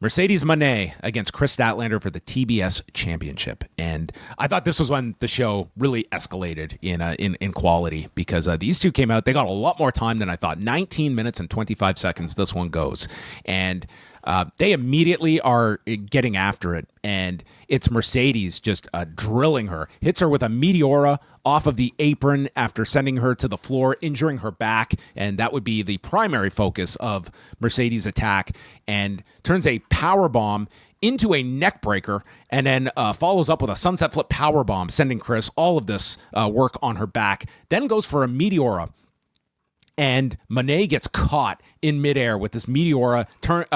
Mercedes Moné against Chris Statlander for the TBS Championship, and I thought this was when the show really escalated in quality because these two came out. They got a lot more time than I thought. 19 minutes and 25 seconds. This one goes, and they immediately are getting after it, and it's Mercedes just drilling her, hits her with a Meteora off of the apron after sending her to the floor, injuring her back, and that would be the primary focus of Mercedes' attack, and turns a power bomb into a neck breaker, and then follows up with a sunset flip power bomb, sending Chris all of this work on her back, then goes for a Meteora. And Moné gets caught in midair with this Meteora.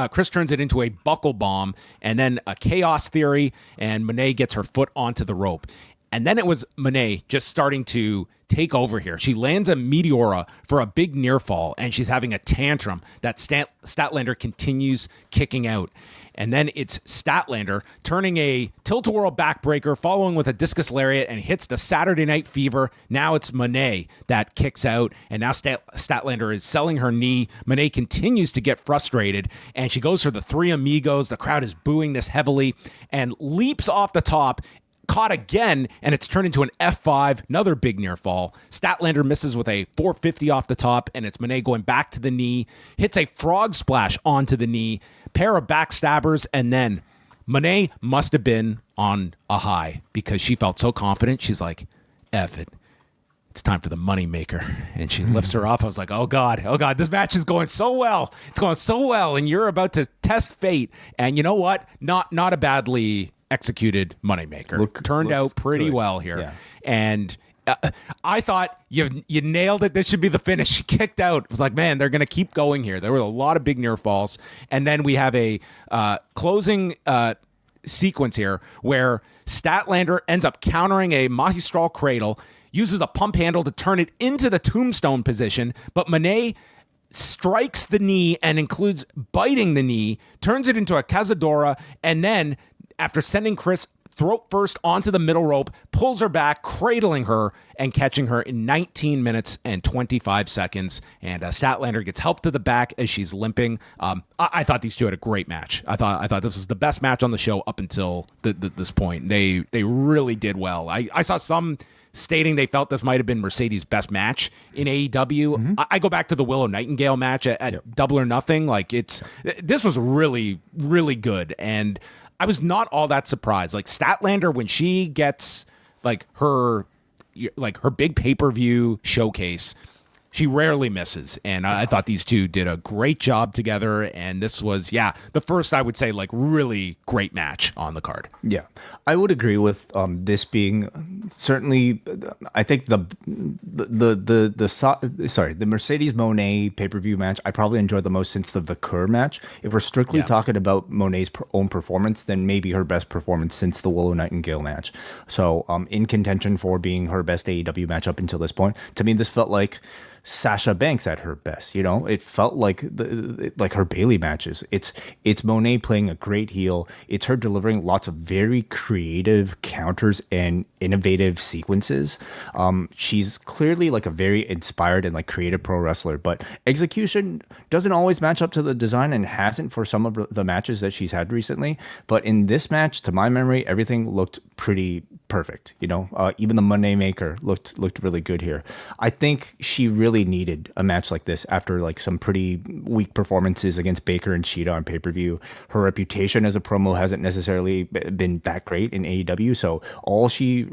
Chris turns it into a buckle bomb and then a chaos theory, and Moné gets her foot onto the rope. And then it was Moné just starting to take over here. She lands a Meteora for a big near fall, and she's having a tantrum that Statlander continues kicking out. And then it's Statlander turning a tilt-a-whirl backbreaker, following with a discus lariat, and hits the Saturday Night Fever. Now it's Moné that kicks out, and now Statlander is selling her knee. Moné continues to get frustrated, and she goes for the Three Amigos. The crowd is booing this heavily, and leaps off the top, caught again, and it's turned into an F5, another big near fall. Statlander misses with a 450 off the top, and it's Moné going back to the knee, hits a frog splash onto the knee, pair of backstabbers, and then Moné must have been on a high because she felt so confident. She's like, F it. It's time for the moneymaker. And she lifts her up. I was like, oh God, this match is going so well. It's going so well, and you're about to test fate. And you know what? Not a badly executed moneymaker. Turned out pretty good. Well here. Yeah. And I thought you nailed it. This should be the finish. She kicked out. It was like, man, they're going to keep going here. There were a lot of big near falls. And then we have a closing sequence here where Statlander ends up countering a Magistral Cradle, uses a pump handle to turn it into the tombstone position, but Moné strikes the knee and includes biting the knee, turns it into a Cazadora, and then after sending Chris throat first onto the middle rope, pulls her back, cradling her and catching her in 19 minutes and 25 seconds. And Statlander gets help to the back as she's limping. I thought these two had a great match. I thought this was the best match on the show up until this point. They really did well. I saw some stating they felt this might have been Mercedes' best match in AEW. Mm-hmm. I go back to the Willow Nightingale match at Double or Nothing. Like this was really, really good. And I was not all that surprised. Like Statlander, when she gets her big pay-per-view showcase, she rarely misses. And I thought these two did a great job together. And this was, the first, I would say, really great match on the card. Yeah, I would agree with this being certainly, I think the Mercedes Moné pay-per-view match I probably enjoyed the most since the Kerr match. If we're strictly talking about Moné's own performance, then maybe her best performance since the Willow Nightingale match. So in contention for being her best AEW match up until this point. To me, this felt like Sasha Banks at her best. It felt like her Bayley matches. It's Moné playing a great heel. It's her delivering lots of very creative counters and innovative sequences. She's clearly a very inspired and creative pro wrestler, but execution doesn't always match up to the design and hasn't for some of the matches that she's had recently. But in this match, to my memory, everything looked pretty perfect. Even the Moneymaker looked really good here. I think she really needed a match like this after some pretty weak performances against Baker and Sheeta on pay-per-view. Her reputation as a promo hasn't necessarily been that great in AEW, so all she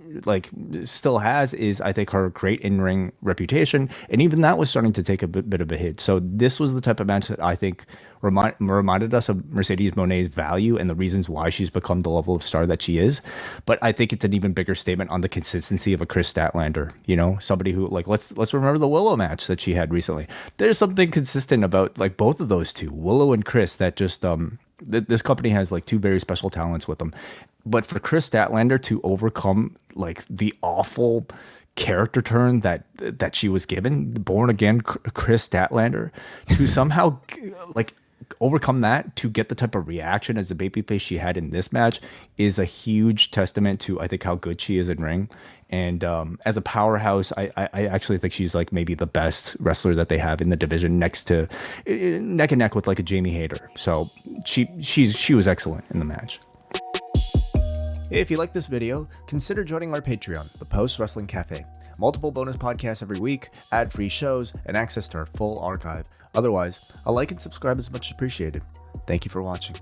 still has is, I think, her great in-ring reputation, and even that was starting to take a bit of a hit. So this was the type of match that I think reminded us of Mercedes Moné's value and the reasons why she's become the level of star that she is. But I think it's an even bigger statement on the consistency of a Chris Statlander. Somebody who let's remember the Willow match that she had recently. There's something consistent about both of those two, Willow and Chris, that just this company has two very special talents with them. But for Chris Statlander to overcome the awful character turn that she was given, born again Chris Statlander, to somehow overcome that to get the type of reaction as a babyface she had in this match is a huge testament to, I think, how good she is in ring. And as a powerhouse, I actually think she's like maybe the best wrestler that they have in the division, next to neck and neck with like a Jamie Hayter. So she was excellent in the match. If you like this video, consider joining our Patreon, the Post Wrestling Cafe. Multiple bonus podcasts every week, ad-free shows, and access to our full archive. Otherwise, a like and subscribe is much appreciated. Thank you for watching.